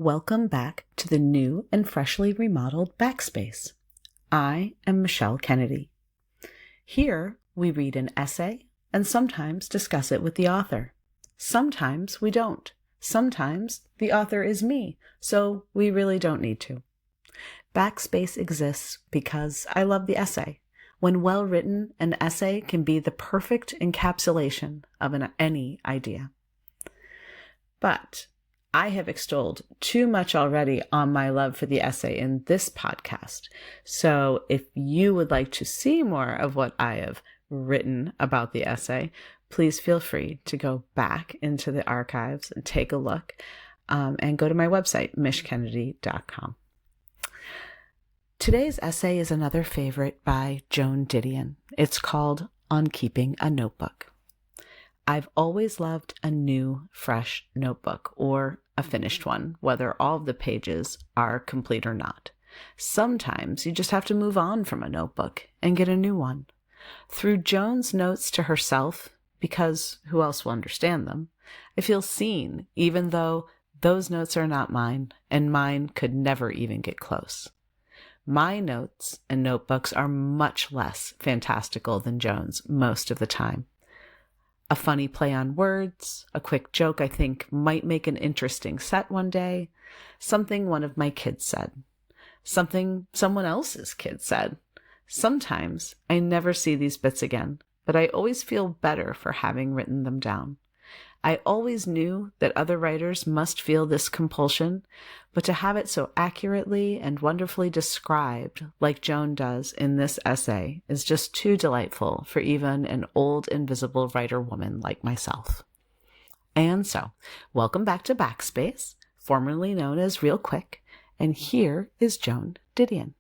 Welcome back to the new and freshly remodeled Backspace. I am Michelle Kennedy. Here we read an essay and sometimes discuss it with the author. Sometimes we don't. Sometimes the author is me, so we really don't need to. Backspace exists because I love the essay. When well written, an essay can be the perfect encapsulation of any idea. But I have extolled too much already on my love for the essay in this podcast. So if you would like to see more of what I have written about the essay, please feel free to go back into the archives and take a look and go to my website, mishkennedy.com. Today's essay is another favorite by Joan Didion. It's called On Keeping a Notebook. I've always loved a new, fresh notebook or a finished one, whether all of the pages are complete or not. Sometimes you just have to move on from a notebook and get a new one. Through Joan's notes to herself, because who else will understand them, I feel seen, even though those notes are not mine, and mine could never even get close. My notes and notebooks are much less fantastical than Joan's most of the time. A funny play on words, a quick joke I think might make an interesting set one day, something one of my kids said, something someone else's kid said. Sometimes I never see these bits again, but I always feel better for having written them down. I always knew that other writers must feel this compulsion, but to have it so accurately and wonderfully described, like Joan does in this essay, is just too delightful for even an old invisible writer woman like myself. And so, welcome back to Backspace, formerly known as Real Quick, and here is Joan Didion.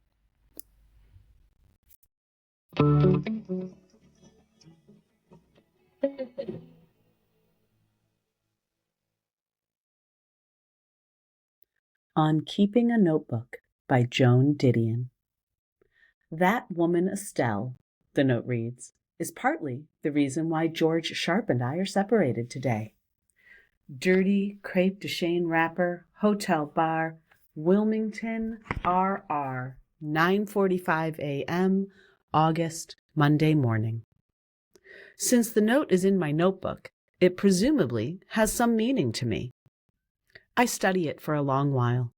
On Keeping a Notebook by Joan Didion. That woman Estelle, the note reads, is partly the reason why George Sharp and I are separated today. Dirty crepe de chine wrapper, hotel bar, Wilmington, RR, 9:45 a.m., August, Monday morning. Since the note is in my notebook, it presumably has some meaning to me. I study it for a long while.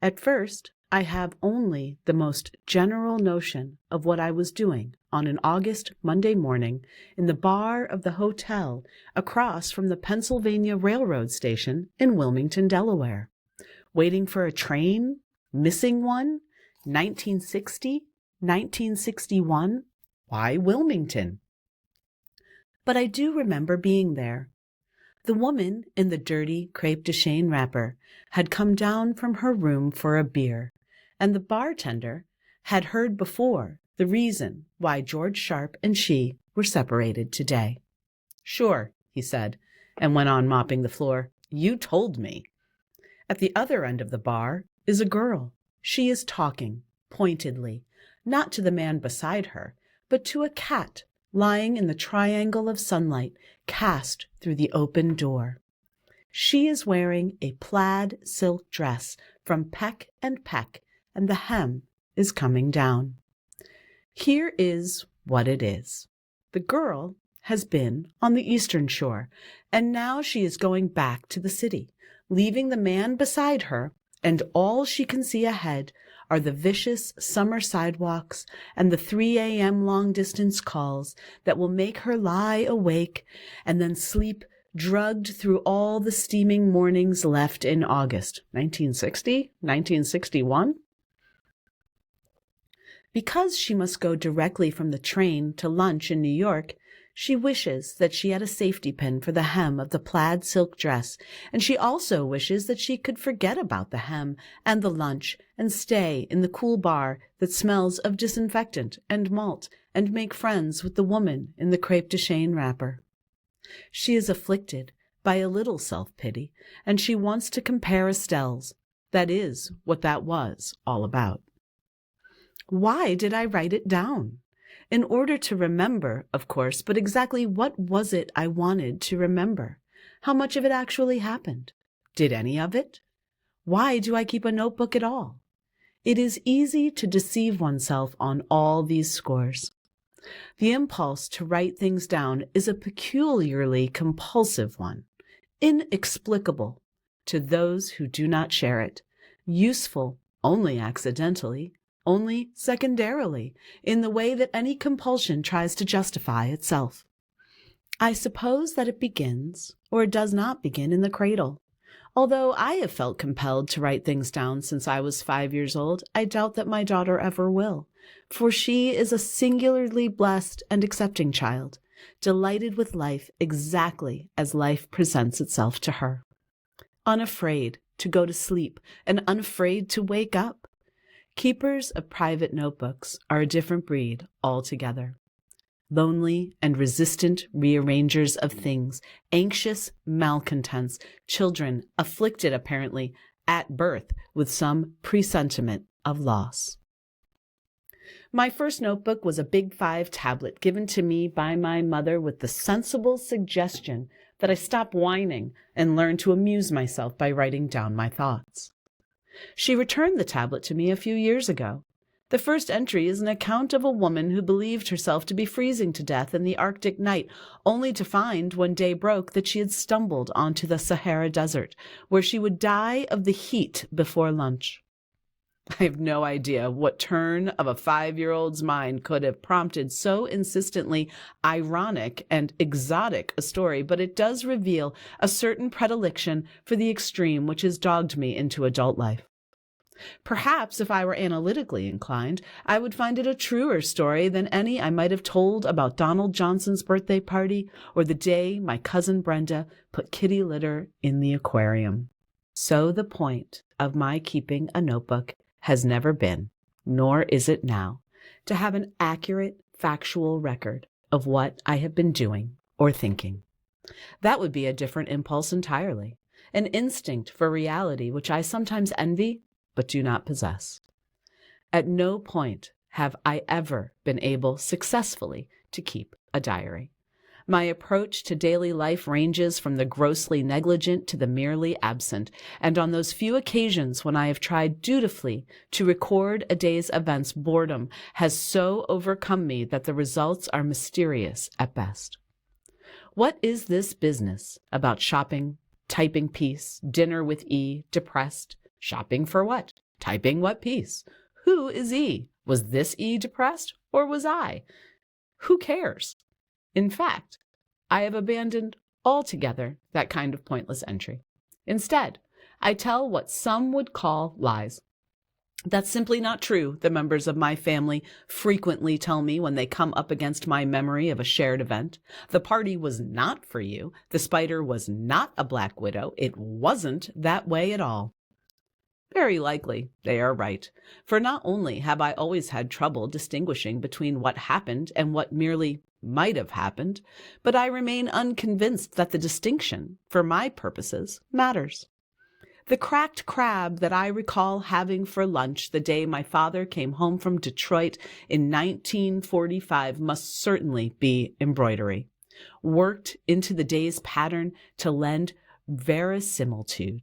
At first, I have only the most general notion of what I was doing on an August Monday morning in the bar of the hotel across from the Pennsylvania Railroad station in Wilmington, Delaware. Waiting for a train? Missing one? 1960? 1961? Why Wilmington? But I do remember being there. The woman in the dirty crepe de chine wrapper had come down from her room for a beer, and the bartender had heard before the reason why George Sharp and she were separated today. "Sure," he said, and went on mopping the floor. "You told me." At the other end of the bar is a girl. She is talking, pointedly, not to the man beside her, but to a cat lying in the triangle of sunlight cast through the open door. She is wearing a plaid silk dress from peck and peck, and the hem is coming down. Here is what it is. The girl has been on the Eastern Shore, and now she is going back to the city, leaving the man beside her, and all she can see ahead are the vicious summer sidewalks and the 3 a.m. long-distance calls that will make her lie awake and then sleep drugged through all the steaming mornings left in August. 1960? 1961? Because she must go directly from the train to lunch in New York, she wishes that she had a safety pin for the hem of the plaid silk dress, and she also wishes that she could forget about the hem and the lunch and stay in the cool bar that smells of disinfectant and malt and make friends with the woman in the crepe de chine wrapper. She is afflicted by a little self-pity, and she wants to compare Estelle's. That is what that was all about. Why did I write it down? In order to remember, of course, but exactly what was it I wanted to remember? How much of it actually happened? Did any of it? Why do I keep a notebook at all? It is easy to deceive oneself on all these scores. The impulse to write things down is a peculiarly compulsive one, inexplicable to those who do not share it, useful only accidentally, only secondarily, in the way that any compulsion tries to justify itself. I suppose that it begins, or does not begin, in the cradle. Although I have felt compelled to write things down since I was 5 years old, I doubt that my daughter ever will, for she is a singularly blessed and accepting child, delighted with life exactly as life presents itself to her. Unafraid to go to sleep and unafraid to wake up. Keepers of private notebooks are a different breed altogether. Lonely and resistant rearrangers of things, anxious malcontents, children afflicted apparently at birth with some presentiment of loss. My first notebook was a Big 5 tablet given to me by my mother with the sensible suggestion that I stop whining and learn to amuse myself by writing down my thoughts. She returned the tablet to me a few years ago. The first entry is an account of a woman who believed herself to be freezing to death in the Arctic night, only to find when day broke that she had stumbled onto the Sahara Desert, where she would die of the heat before lunch. I have no idea what turn of a 5-year-old's mind could have prompted so insistently ironic and exotic a story, but it does reveal a certain predilection for the extreme which has dogged me into adult life. Perhaps if I were analytically inclined, I would find it a truer story than any I might have told about Donald Johnson's birthday party or the day my cousin Brenda put kitty litter in the aquarium. So the point of my keeping a notebook has never been, nor is it now, to have an accurate, factual record of what I have been doing or thinking. That would be a different impulse entirely, an instinct for reality which I sometimes envy but do not possess. At no point have I ever been able successfully to keep a diary. My approach to daily life ranges from the grossly negligent to the merely absent, and on those few occasions when I have tried dutifully to record a day's events, boredom has so overcome me that the results are mysterious at best. What is this business about shopping, typing peace, dinner with E, depressed? Shopping for what? Typing what piece? Who is E? Was this E depressed, or was I? Who cares? In fact, I have abandoned altogether that kind of pointless entry. Instead, I tell what some would call lies. That's simply not true, the members of my family frequently tell me when they come up against my memory of a shared event. The party was not for you. The spider was not a black widow. It wasn't that way at all. Very likely they are right, for not only have I always had trouble distinguishing between what happened and what merely might have happened, but I remain unconvinced that the distinction, for my purposes, matters. The cracked crab that I recall having for lunch the day my father came home from Detroit in 1945 must certainly be embroidery, worked into the day's pattern to lend verisimilitude.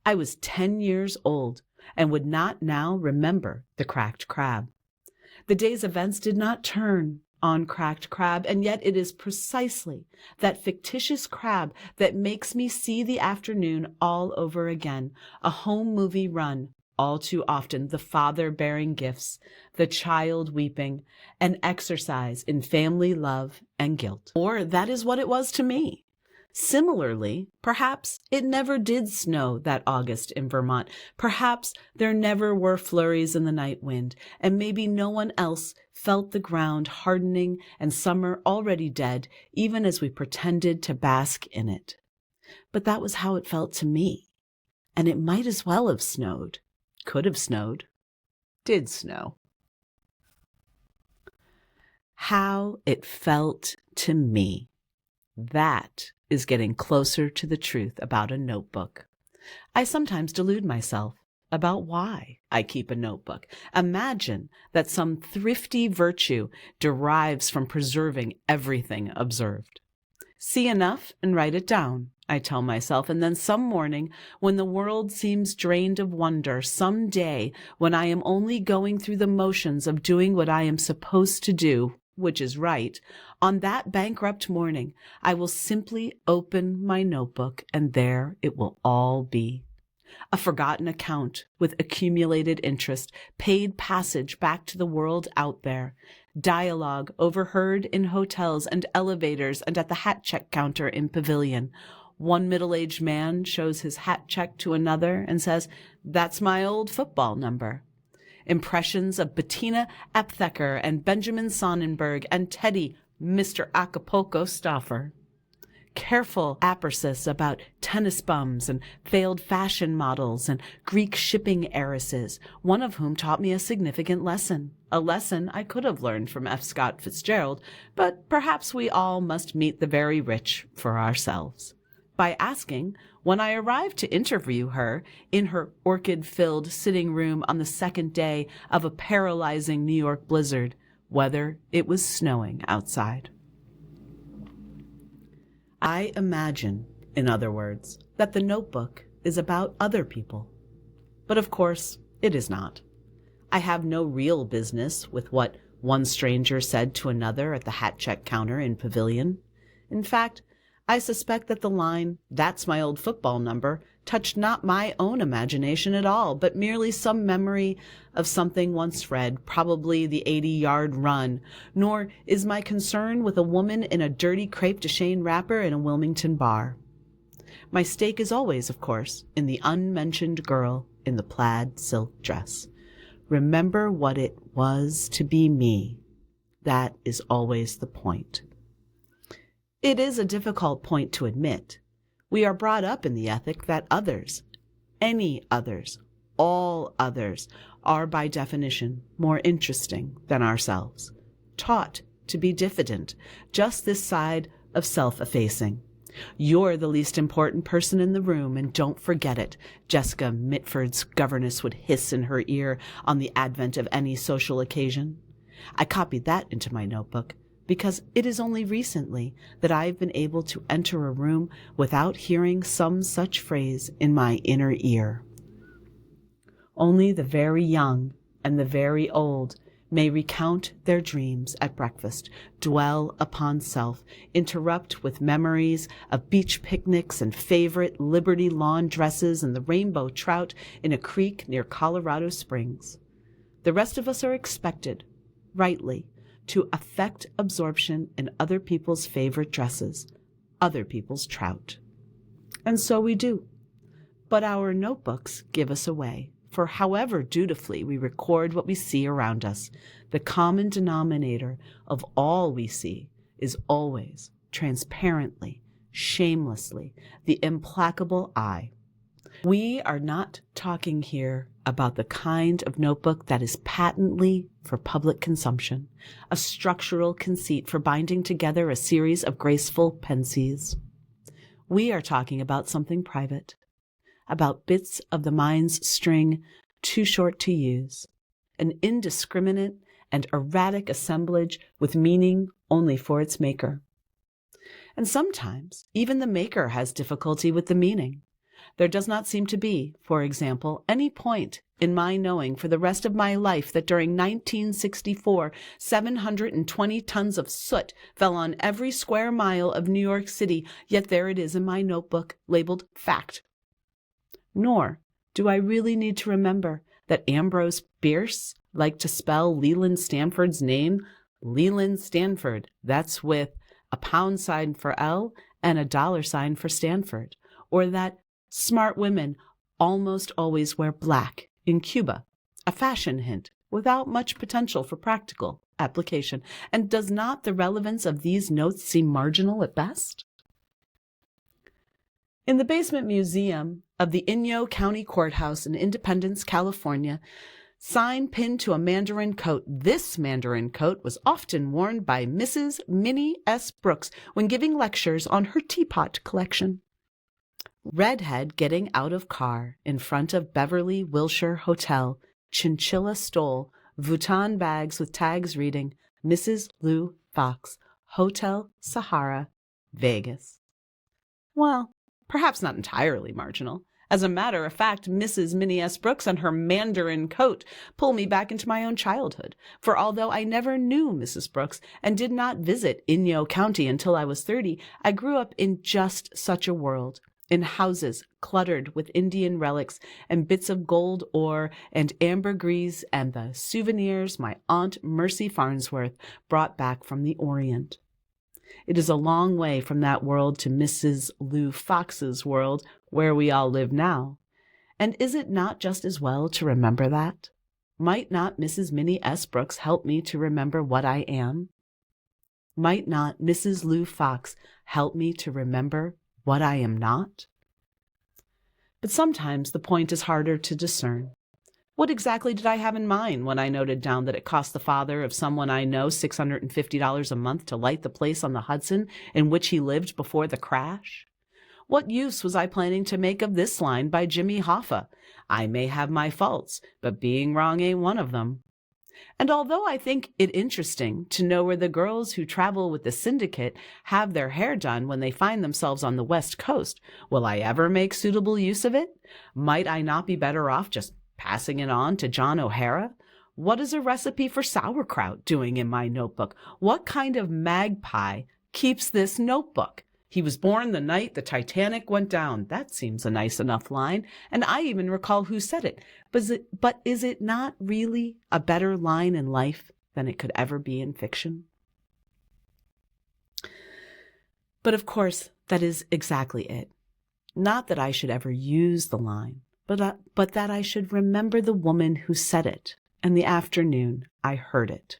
I was 10 years old and would not now remember the cracked crab. The day's events did not turn on cracked crab, and yet it is precisely that fictitious crab that makes me see the afternoon all over again, a home movie run, all too often the father bearing gifts, the child weeping, an exercise in family love and guilt. Or that is what it was to me. Similarly, perhaps it never did snow that August in Vermont. Perhaps there never were flurries in the night wind, and maybe no one else felt the ground hardening and summer already dead, even as we pretended to bask in it. But that was how it felt to me, and it might as well have snowed, could have snowed, did snow. How it felt to me. That is getting closer to the truth about a notebook. I sometimes delude myself about why I keep a notebook. Imagine that some thrifty virtue derives from preserving everything observed. See enough and write it down, I tell myself, and then some morning, when the world seems drained of wonder, some day when I am only going through the motions of doing what I am supposed to do, which is right, on that bankrupt morning, I will simply open my notebook and there it will all be. A forgotten account with accumulated interest, paid passage back to the world out there, dialogue overheard in hotels and elevators and at the hat check counter in Pavilion. One middle-aged man shows his hat check to another and says, "That's my old football number." Impressions of Bettina Aptheker and Benjamin Sonnenberg and Teddy, Mr. Acapulco Stauffer. Careful appersis about tennis bums and failed fashion models and Greek shipping heiresses, one of whom taught me a significant lesson, a lesson I could have learned from F. Scott Fitzgerald, but perhaps we all must meet the very rich for ourselves. By asking, when I arrived to interview her in her orchid-filled sitting room on the second day of a paralyzing New York blizzard, whether it was snowing outside. I imagine, in other words, that the notebook is about other people. But of course, it is not. I have no real business with what one stranger said to another at the hat check counter in Pavilion. In fact, I suspect that the line, "That's my old football number," touched not my own imagination at all, but merely some memory of something once read, probably the 80-yard run, nor is my concern with a woman in a dirty crepe de chine wrapper in a Wilmington bar. My stake is always, of course, in the unmentioned girl in the plaid silk dress. Remember what it was to be me. That is always the point. It is a difficult point to admit. We are brought up in the ethic that others, any others, all others, are by definition more interesting than ourselves, taught to be diffident, just this side of self-effacing. You're the least important person in the room, and don't forget it, Jessica Mitford's governess would hiss in her ear on the advent of any social occasion. I copied that into my notebook, because it is only recently that I have been able to enter a room without hearing some such phrase in my inner ear. Only the very young and the very old may recount their dreams at breakfast, dwell upon self, interrupt with memories of beach picnics and favorite Liberty lawn dresses and the rainbow trout in a creek near Colorado Springs. The rest of us are expected, rightly, to affect absorption in other people's favorite dresses, other people's trout. And so we do. But our notebooks give us away, for however dutifully we record what we see around us, the common denominator of all we see is always, transparently, shamelessly, the implacable I. We are not talking here about the kind of notebook that is patently for public consumption, a structural conceit for binding together a series of graceful pensies. We are talking about something private, about bits of the mind's string too short to use, an indiscriminate and erratic assemblage with meaning only for its maker. And sometimes even the maker has difficulty with the meaning. There does not seem to be, for example, any point in my knowing for the rest of my life that during 1964, 720 tons of soot fell on every square mile of New York City, yet there it is in my notebook labeled fact. Nor do I really need to remember that Ambrose Bierce liked to spell Leland Stanford's name Leland Stanford. That's with a pound sign for L and a dollar sign for Stanford. Or that smart women almost always wear black in Cuba, a fashion hint without much potential for practical application. And does not the relevance of these notes seem marginal at best? In the basement museum of the Inyo County Courthouse in Independence, California, sign pinned to a mandarin coat. This mandarin coat was often worn by Mrs. Minnie S. Brooks when giving lectures on her teapot collection. Redhead getting out of car in front of Beverly Wilshire Hotel, chinchilla stole, Vuitton bags with tags reading Mrs. Lou Fox, Hotel Sahara, Vegas. Well, Perhaps not entirely marginal. As a matter of fact, Mrs. Minnie S. Brooks and her mandarin coat pull me back into my own childhood. For although I never knew Mrs. Brooks and did not visit Inyo County until I was 30, I grew up in just such a world, in houses cluttered with Indian relics and bits of gold ore and ambergris and the souvenirs my Aunt Mercy Farnsworth brought back from the Orient. It is a long way from that world to Mrs. Lou Fox's world, where we all live now. And is it not just as well to remember that? Might not Mrs. Minnie S. Brooks help me to remember what I am? Might not Mrs. Lou Fox help me to remember what I am not? But sometimes the point is harder to discern. What exactly did I have in mind when I noted down that it cost the father of someone I know $650 a month to light the place on the Hudson in which he lived before the crash? What use was I planning to make of this line by Jimmy Hoffa? I may have my faults, but being wrong ain't one of them. And although I think it interesting to know where the girls who travel with the syndicate have their hair done when they find themselves on the West Coast, will I ever make suitable use of it? Might I not be better off just passing it on to John O'Hara? What is a recipe for sauerkraut doing in my notebook? What kind of magpie keeps this notebook? He was born the night the Titanic went down. That seems a nice enough line, and I even recall who said it. But is it not really a better line in life than it could ever be in fiction? But of course, that is exactly it. Not that I should ever use the line, but that I should remember the woman who said it, and the afternoon I heard it.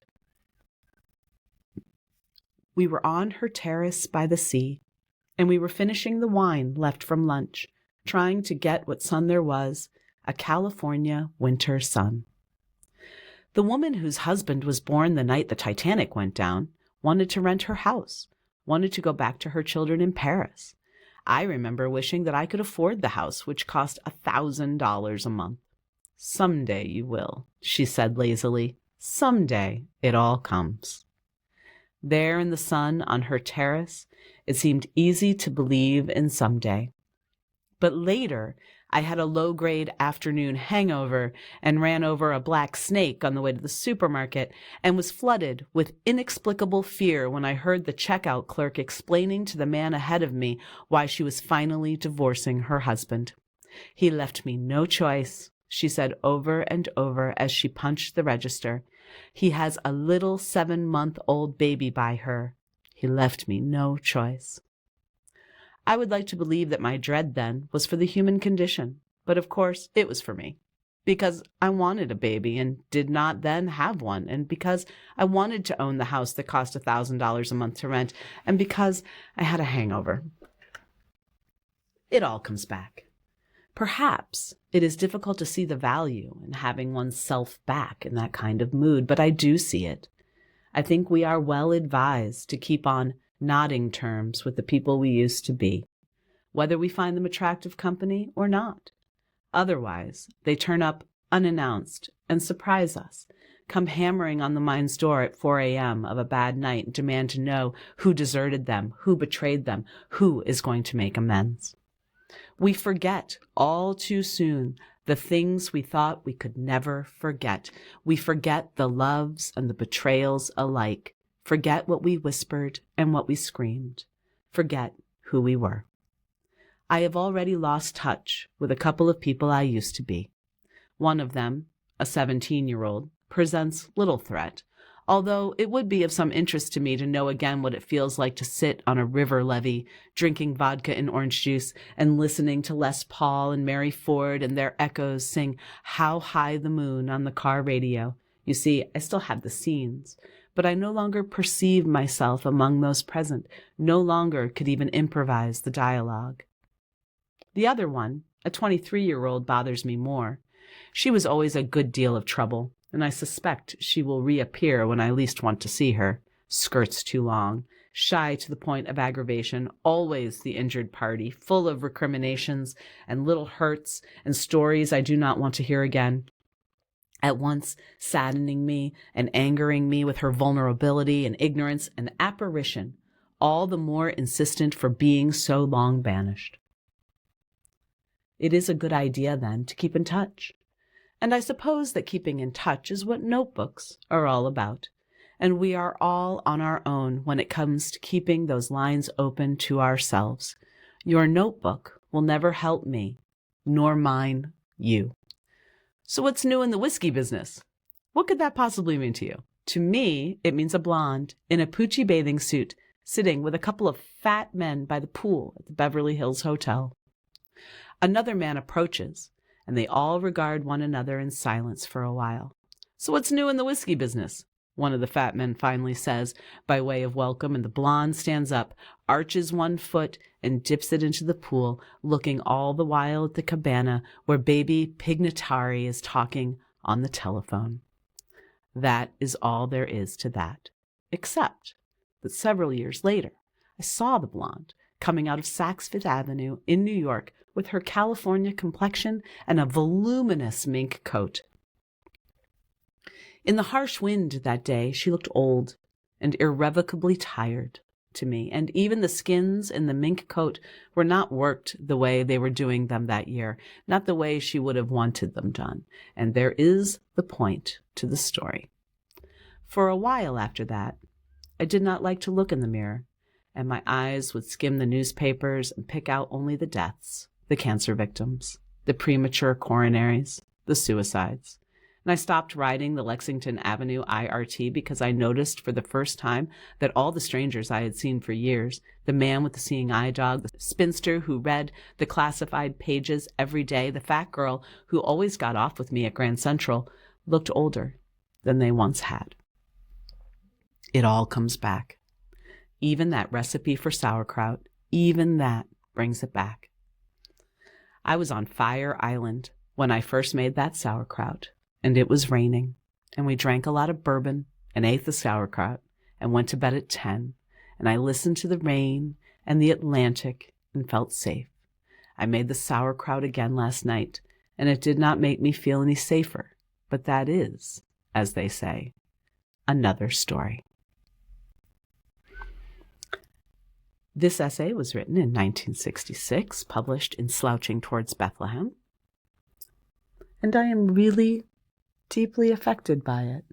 We were on her terrace by the sea, and we were finishing the wine left from lunch, trying to get what sun there was, a California winter sun. The woman whose husband was born the night the Titanic went down wanted to rent her house, wanted to go back to her children in Paris. I remember wishing that I could afford the house, which cost $1,000 a month. Someday you will, she said lazily. Someday it all comes. There in the sun on her terrace, it seemed easy to believe in someday. But later, I had a low-grade afternoon hangover and ran over a black snake on the way to the supermarket and was flooded with inexplicable fear when I heard the checkout clerk explaining to the man ahead of me why she was finally divorcing her husband. He left me no choice, she said over and over as she punched the register. He has a little 7-month-old baby by her. He left me no choice. I would like to believe that my dread then was for the human condition, but of course it was for me, because I wanted a baby and did not then have one, and because I wanted to own the house that cost $1,000 a month to rent, and because I had a hangover. It all comes back. Perhaps it is difficult to see the value in having one's self back in that kind of mood, but I do see it. I think we are well advised to keep on nodding terms with the people we used to be, whether we find them attractive company or not. Otherwise, they turn up unannounced and surprise us, come hammering on the mind's door at 4 a.m. of a bad night and demand to know who deserted them, who betrayed them, who is going to make amends. We forget all too soon the things we thought we could never forget. We forget the loves and the betrayals alike. Forget what we whispered and what we screamed. Forget who we were. I have already lost touch with a couple of people I used to be. One of them, a 17-year-old, presents little threat, although it would be of some interest to me to know again what it feels like to sit on a river levee, drinking vodka and orange juice, and listening to Les Paul and Mary Ford and their echoes sing How High the Moon on the car radio. You see, I still have the scenes, but I no longer perceived myself among those present, no longer could even improvise the dialogue. The other one, a 23-year-old, bothers me more. She was always a good deal of trouble, and I suspect she will reappear when I least want to see her. Skirts too long, shy to the point of aggravation, always the injured party, full of recriminations and little hurts and stories I do not want to hear again. At once saddening me and angering me with her vulnerability and ignorance and apparition, all the more insistent for being so long banished. It is a good idea, then, to keep in touch. And I suppose that keeping in touch is what notebooks are all about. And we are all on our own when it comes to keeping those lines open to ourselves. Your notebook will never help me, nor mine you. So what's new in the whiskey business? What could that possibly mean to you? To me, it means a blonde in a Poochie bathing suit sitting with a couple of fat men by the pool at the Beverly Hills Hotel. Another man approaches, and they all regard one another in silence for a while. So what's new in the whiskey business? One of the fat men finally says, by way of welcome, and the blonde stands up, arches one foot, and dips it into the pool, looking all the while at the cabana where baby Pignatari is talking on the telephone. That is all there is to that, except that several years later, I saw the blonde coming out of Saks Fifth Avenue in New York with her California complexion and a voluminous mink coat. In the harsh wind that day, she looked old and irrevocably tired to me, and even the skins in the mink coat were not worked the way they were doing them that year, not the way she would have wanted them done. And there is the point to the story. For a while after that, I did not like to look in the mirror, and my eyes would skim the newspapers and pick out only the deaths, the cancer victims, the premature coronaries, the suicides. And I stopped riding the Lexington Avenue IRT because I noticed for the first time that all the strangers I had seen for years, the man with the seeing eye dog, the spinster who read the classified pages every day, the fat girl who always got off with me at Grand Central, looked older than they once had. It all comes back. Even that recipe for sauerkraut, even that brings it back. I was on Fire Island when I first made that sauerkraut. And it was raining, and we drank a lot of bourbon and ate the sauerkraut and went to bed at 10, and I listened to the rain and the Atlantic and felt safe. I made the sauerkraut again last night, and it did not make me feel any safer, but that is, as they say, another story. This essay was written in 1966, published in Slouching Towards Bethlehem, and I am really deeply affected by it,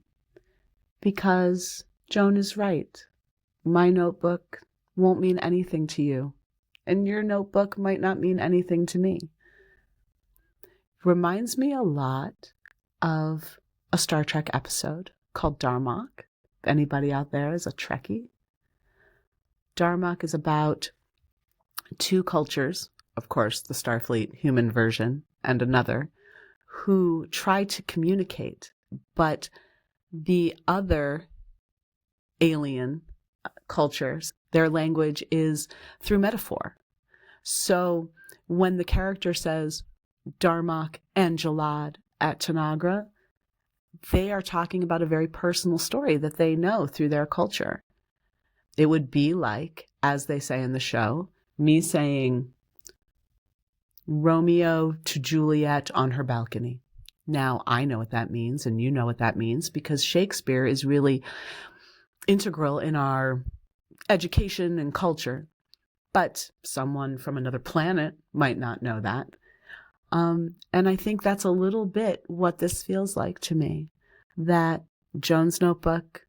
because Joan is right. My notebook won't mean anything to you, and your notebook might not mean anything to me. Reminds me a lot of a Star Trek episode called Darmok. If anybody out there is a Trekkie. Darmok is about two cultures, of course, the Starfleet human version and another, who try to communicate, but the other alien cultures, their language is through metaphor. So when the character says Darmok and Jalad at Tanagra, they are talking about a very personal story that they know through their culture. It would be like, as they say in the show, me saying Romeo to Juliet on her balcony. Now, I know what that means, and you know what that means, because Shakespeare is really integral in our education and culture. But someone from another planet might not know that. And I think that's a little bit what this feels like to me, that Joan's notebook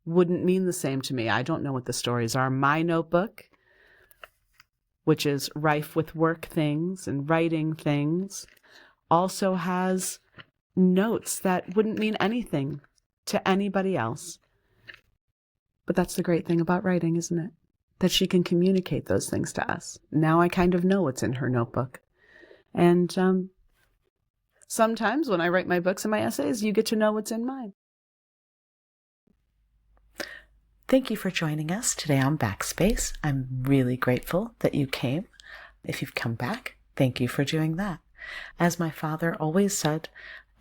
wouldn't mean the same to me. I don't know what the stories are. My notebook, which is rife with work things and writing things, also has notes that wouldn't mean anything to anybody else. But that's the great thing about writing, isn't it? That she can communicate those things to us. Now I kind of know what's in her notebook. And sometimes when I write my books and my essays, you get to know what's in mine. Thank you for joining us today on Backspace. I'm really grateful that you came. If you've come back, thank you for doing that. As my father always said,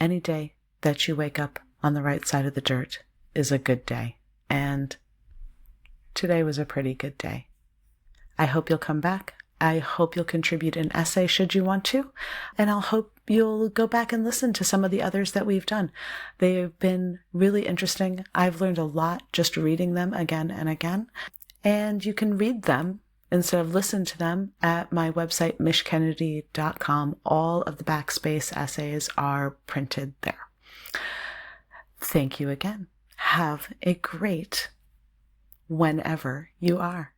any day that you wake up on the right side of the dirt is a good day. And today was a pretty good day. I hope you'll come back. I hope you'll contribute an essay should you want to. And I'll hope you'll go back and listen to some of the others that we've done. They have been really interesting. I've learned a lot just reading them again and again. And you can read them instead of listen to them at my website, mishkennedy.com. All of the Backspace essays are printed there. Thank you again. Have a great whenever you are.